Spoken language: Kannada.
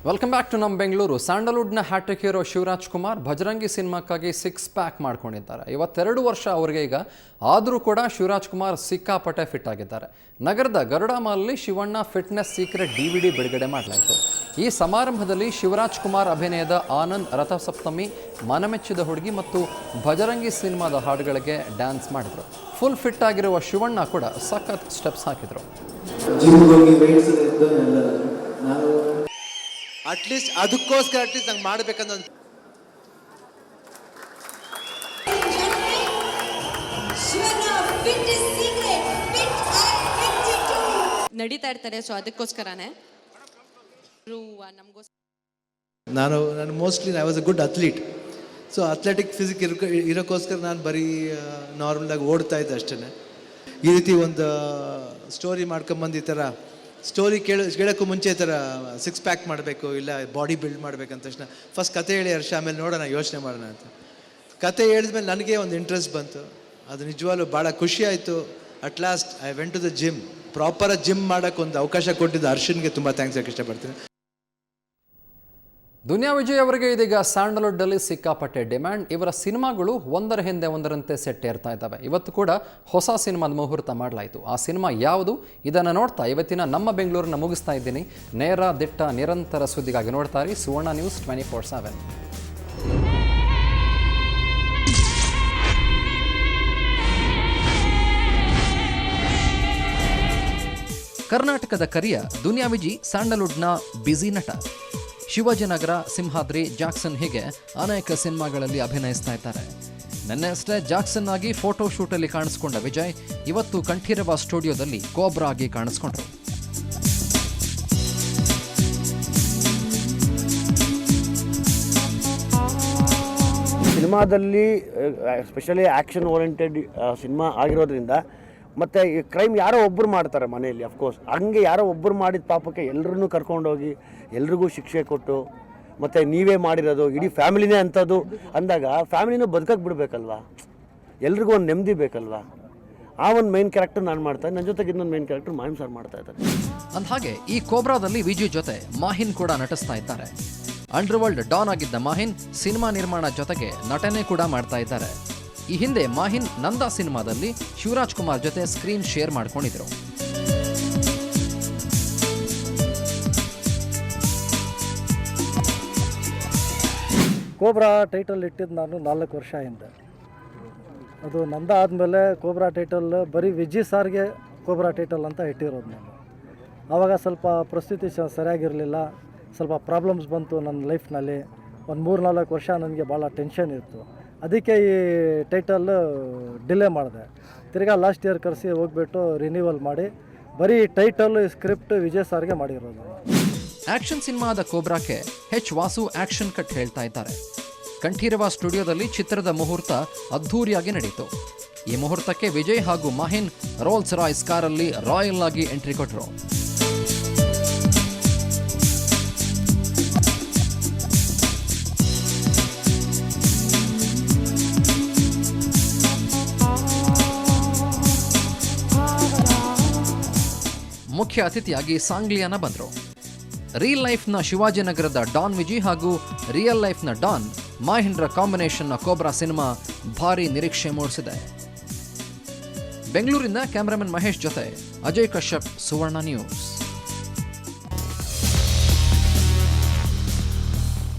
ವೆಲ್ಕಮ್ ಬ್ಯಾಕ್ ಟು ನಮ್ಮ ಬೆಂಗಳೂರು. ಸ್ಯಾಂಡಲ್ವುಡ್ನ ಹ್ಯಾಟ್ರಿಕ್ ಹೀರೋ ಶಿವರಾಜ್ ಕುಮಾರ್ ಭಜರಂಗಿ ಸಿನಿಮಾಕ್ಕಾಗಿ 6 ಪ್ಯಾಕ್ ಮಾಡ್ಕೊಂಡಿದ್ದಾರೆ. 22 ವರ್ಷ ಅವರಿಗೆ ಈಗ. ಆದರೂ ಕೂಡ ಶಿವರಾಜ್ ಕುಮಾರ್ ಸಿಕ್ಕಾಪಟ್ಟೆ ಫಿಟ್ ಆಗಿದ್ದಾರೆ. ನಗರದ ಗರುಡ ಮಾಲ್ನಲ್ಲಿ ಶಿವಣ್ಣ ಫಿಟ್ನೆಸ್ ಸೀಕ್ರೆಟ್ DVD ಬಿಡುಗಡೆ ಮಾಡಲಾಯಿತು. ಈ ಸಮಾರಂಭದಲ್ಲಿ ಶಿವರಾಜ್ ಕುಮಾರ್ ಅಭಿನಯದ ಆನಂದ್, ರಥಸಪ್ತಮಿ, ಮನಮೆಚ್ಚಿದ ಹುಡುಗಿ ಮತ್ತು ಭಜರಂಗಿ ಸಿನಿಮಾದ ಹಾಡುಗಳಿಗೆ ಡ್ಯಾನ್ಸ್ ಮಾಡಿದರು. ಫುಲ್ ಫಿಟ್ ಆಗಿರುವ ಶಿವಣ್ಣ ಕೂಡ ಸಖತ್ ಸ್ಟೆಪ್ಸ್ ಹಾಕಿದರು. ಅಟ್ಲೀಸ್ಟ್ ಅದಕ್ಕೋಸ್ಕರ ನಂಗೆ ಮಾಡಬೇಕಂತ ನಡೀತಾ ಇರ್ತಾರೆ. ಸೊ ಅದಕ್ಕೋಸ್ಕರನೇ ನಾನು mostly I was a good athlete. So athletic physique ಇರೋಕ್ಕೋಸ್ಕರ ನಾನು ಬರೀ ನಾರ್ಮಲಾಗಿ ಓಡ್ತಾ ಇದ್ದೆ ಅಷ್ಟೇ. ಈ ರೀತಿ ಒಂದು ಸ್ಟೋರಿ ಮಾಡ್ಕೊಂಬಂದು ಈ ಥರ ಸ್ಟೋರಿ ಕೇಳೋಕ್ಕೂ ಮುಂಚೆ ಈ ಥರ 6 ಪ್ಯಾಕ್ ಮಾಡಬೇಕು, ಇಲ್ಲ ಬಾಡಿ ಬಿಲ್ಡ್ ಮಾಡಬೇಕಂತ ತಕ್ಷಣ ಫಸ್ಟ್ ಕತೆ ಹೇಳಿ ಹರ್ಷ, ಆಮೇಲೆ ನೋಡೋಣ, ಯೋಚನೆ ಮಾಡೋಣ ಅಂತ. ಕತೆ ಹೇಳಿದ್ಮೇಲೆ ನನಗೆ ಒಂದು ಇಂಟ್ರೆಸ್ಟ್ ಬಂತು. ಅದು ನಿಜವಾಗ್ಲೂ ಭಾಳ ಖುಷಿ ಆಯಿತು. At last I went to the gym. ಪ್ರಾಪರಾಗಿ ಜಿಮ್ ಮಾಡೋಕ್ಕೆ ಒಂದು ಅವಕಾಶ ಕೊಟ್ಟಿದ್ದು ಹರ್ಷನ್ಗೆ ತುಂಬ ಥ್ಯಾಂಕ್ಸ್ ಹೇಳಕ್ಕೆ ಇಷ್ಟಪಡ್ತೀನಿ. ದುನಿಯಾ ವಿಜಯ್ ಅವರಿಗೆ ಇದೀಗ ಸ್ಯಾಂಡಲ್ವುಡ್ನಲ್ಲಿ ಸಿಕ್ಕಾಪಟ್ಟೆ ಡಿಮ್ಯಾಂಡ್. ಇವರ ಸಿನಿಮಾಗಳು ಒಂದರ ಹಿಂದೆ ಒಂದರಂತೆ ಸೆಟ್ ಏರ್ತಾ ಇದ್ದಾವೆ. ಇವತ್ತು ಕೂಡ ಹೊಸ ಸಿನಿಮಾದ ಮುಹೂರ್ತ ಮಾಡಲಾಯಿತು. ಆ ಸಿನಿಮಾ ಯಾವುದು? ಇದನ್ನು ನೋಡ್ತಾ ಇವತ್ತಿನ ನಮ್ಮ ಬೆಂಗಳೂರನ್ನ ಮುಗಿಸ್ತಾ ಇದ್ದೀನಿ. ನೇರ ದಿಟ್ಟ ನಿರಂತರ ಸುದ್ದಿಗಾಗಿ ನೋಡ್ತಾರೆ ಸುವರ್ಣ ನ್ಯೂಸ್ 24/7. ಕರ್ನಾಟಕದ ಕರಿಯ ದುನಿಯಾ ವಿಜಯ್ ಸ್ಯಾಂಡಲ್ವುಡ್ನ ಬ್ಯುಸಿ ನಟ. ಶಿವಾಜಿನಗರ, ಸಿಂಹಾದ್ರಿ, ಜಾಕ್ಸನ್ ಹೀಗೆ ಅನೇಕ ಸಿನಿಮಾಗಳಲ್ಲಿ ಅಭಿನಯಿಸ್ತಾ ಇದ್ದಾರೆ. ನಿನ್ನೆ ಅಷ್ಟೇ ಜಾಕ್ಸನ್ ಆಗಿ ಫೋಟೋ ಶೂಟಲ್ಲಿ ಕಾಣಿಸ್ಕೊಂಡ ವಿಜಯ್ ಇವತ್ತು ಕಂಠೀರವ ಸ್ಟುಡಿಯೋದಲ್ಲಿ ಕೋಬ್ರಾ ಆಗಿ ಕಾಣಿಸ್ಕೊಂಡ್ರು. ಸಿನಿಮಾದಲ್ಲಿ ಸ್ಪೆಷಲಿ ಆ್ಯಕ್ಷನ್ ಓರಿಯೆಂಟೆಡ್ ಸಿನಿಮಾ ಆಗಿರೋದ್ರಿಂದ ಮತ್ತು ಈ ಕ್ರೈಮ್ ಯಾರೋ ಒಬ್ಬರು ಮಾಡ್ತಾರೆ ಮನೆಯಲ್ಲಿ, ಅಫ್ಕೋರ್ಸ್ ಹಂಗೆ ಯಾರೋ ಒಬ್ಬರು ಮಾಡಿದ ಪಾಪಕ್ಕೆ ಎಲ್ಲರನ್ನೂ ಕರ್ಕೊಂಡೋಗಿ ಎಲ್ರಿಗೂ ಶಿಕ್ಷೆ ಕೊಟ್ಟು ಮತ್ತು ನೀವೇ ಮಾಡಿರೋದು ಇಡೀ ಫ್ಯಾಮಿಲಿನೇ ಅಂಥದ್ದು ಅಂದಾಗ ಫ್ಯಾಮಿಲಿನೂ ಬದುಕಕ್ಕೆ ಬಿಡಬೇಕಲ್ವಾ, ಎಲ್ರಿಗೂ ಒಂದು ನೆಮ್ಮದಿ ಬೇಕಲ್ವಾ. ಆ ಒಂದು ಮೈನ್ ಕ್ಯಾರೆಕ್ಟರ್ ನಾನು ಮಾಡ್ತಾನೆ, ನನ್ನ ಜೊತೆಗೆ ಇನ್ನೊಂದು ಮೈನ್ ಕ್ಯಾರೆಕ್ಟರ್ ಮಾಹಿನ್ ಸರ್ ಮಾಡ್ತಾ ಇದ್ದಾರೆ. ಅಂದಹಾಗೆ ಈ ಕೋಬ್ರಾದಲ್ಲಿ ವಿಜಯ್ ಜೊತೆ ಮಾಹಿನ್ ಕೂಡ ನಟಿಸ್ತಾ ಇದ್ದಾರೆ. ಅಂಡರ್ವರ್ಲ್ಡ್ ಡಾನ್ ಆಗಿದ್ದ ಮಾಹಿನ್ ಸಿನಿಮಾ ನಿರ್ಮಾಣ ಜೊತೆಗೆ ನಟನೆ ಕೂಡ ಮಾಡ್ತಾ ಇದ್ದಾರೆ. ಈ ಹಿಂದೆ ಮಾಹಿನ್ ನಂದಾ ಸಿನಿಮಾದಲ್ಲಿ ಶಿವರಾಜ್ ಕುಮಾರ್ ಜೊತೆ ಸ್ಕ್ರೀನ್ ಶೇರ್ ಮಾಡ್ಕೊಂಡಿದ್ರು. ಕೋಬ್ರಾ ಟೈಟಲ್ ಇಟ್ಟಿದ್ದು ನಾನು 4 ವರ್ಷ ಹಿಂದೆ. ಅದು ನಂದ ಆದಮೇಲೆ ಕೋಬ್ರಾ ಟೈಟಲ್ ಬರೀ ವಿಜಯ್ ಸಾರ್ಗೆ ಕೋಬ್ರಾ ಟೈಟಲ್ ಅಂತ ಇಟ್ಟಿರೋದು ನಾನು. ಆವಾಗ ಸ್ವಲ್ಪ ಪರಿಸ್ಥಿತಿ ಸರಿಯಾಗಿರಲಿಲ್ಲ, ಸ್ವಲ್ಪ ಪ್ರಾಬ್ಲಮ್ಸ್ ಬಂತು ನನ್ನ ಲೈಫ್ನಲ್ಲಿ. ಒಂದು 3-4 ವರ್ಷ ನನಗೆ ಭಾಳ ಟೆನ್ಷನ್ ಇತ್ತು. ಅದಕ್ಕೆ ಈ ಟೈಟಲ್ ಡಿಲೇ ಮಾಡಿದೆ. ತಿರ್ಗಾ ಲಾಸ್ಟ್ ಇಯರ್ ಕರೆಸಿ ಹೋಗ್ಬಿಟ್ಟು ರಿನ್ಯೂವಲ್ ಮಾಡಿ ಬರೀ ಟೈಟಲ್ ಸ್ಕ್ರಿಪ್ಟ್ ವಿಜಯ್ ಸಾರ್ಗೆ ಮಾಡಿರೋದು. ಆಕ್ಷನ್ ಸಿನಿಮಾದ ಕೋಬ್ರಾಕ್ಕೆ ವಾಸು ಆಕ್ಷನ್ ಕಟ್ ಹೇಳ್ತಾ ಇದ್ದಾರೆ. ಕಂಠೀರವ ಸ್ಟುಡಿಯೋದಲ್ಲಿ ಚಿತ್ರದ ಮುಹೂರ್ತ ಅದ್ಧೂರಿಯಾಗಿ ನಡೆಯಿತು. ಈ ಮುಹೂರ್ತಕ್ಕೆ ವಿಜಯ್ ಹಾಗೂ ಮಾಹಿನ್ ರೋಲ್ಸ್ ರಾಯ್ಸ್ ಕಾರಲ್ಲಿ ರಾಯಲ್ ಆಗಿ ಎಂಟ್ರಿ ಕೊಟ್ಟರು. ಮುಖ್ಯ ಅತಿಥಿಯಾಗಿ ಸಾಂಗ್ಲಿಯಾನ ಬಂದರು. ರಿಯಲ್ ಲೈಫ್ನ ಶಿವಾಜಿನಗರದ ಡಾನ್ ವಿಜಯ್ ಹಾಗೂ ರಿಯಲ್ ಲೈಫ್ನ ಡಾನ್ ಮಾಹಿನ್ರ ಕಾಂಬಿನೇಷನ್ನ ಕೋಬ್ರಾ ಸಿನಿಮಾ ಭಾರಿ ನಿರೀಕ್ಷೆ ಮೂಡಿಸಿದೆ. ಬೆಂಗಳೂರಿನ ಕ್ಯಾಮರಾಮನ್ ಮಹೇಶ್ ಜೊತೆ ಅಜಯ್ ಕಶ್ಯಪ್, ಸುವರ್ಣ ನ್ಯೂಸ್.